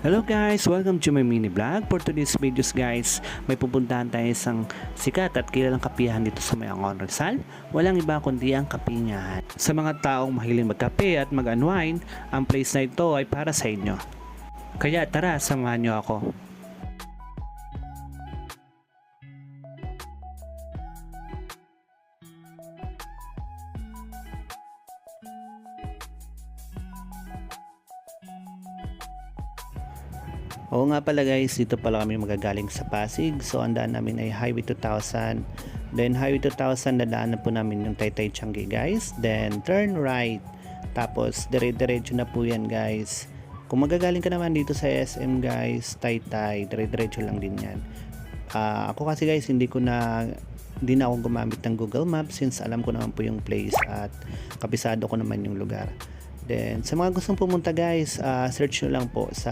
Hello guys! Welcome to my mini vlog. For today's videos guys, may pupuntahan tayo isang sikat at kilalang kapihan dito sa Mayangon, Rizal. Walang iba kundi ang kapinyahan. Sa mga taong mahilig magkape at mag-unwind, ang place na ito ay para sa inyo. Kaya tara, samahan nyo ako. Oo nga pala guys, dito pala kami magagaling sa Pasig. So ang daan namin ay Highway 2000. Then Highway 2000 nadaanan po namin yung Taytay Changi guys. Then turn right. Tapos dire-diretso na po yan guys. Kung magagaling ka naman dito sa SM guys, Taytay, dire-diretso lang din yan. Ako kasi guys, hindi na ako gumamit ng Google Maps since alam ko naman po yung place at kabisado ko naman yung lugar. Then sa mga gustong pumunta guys, search nyo lang po sa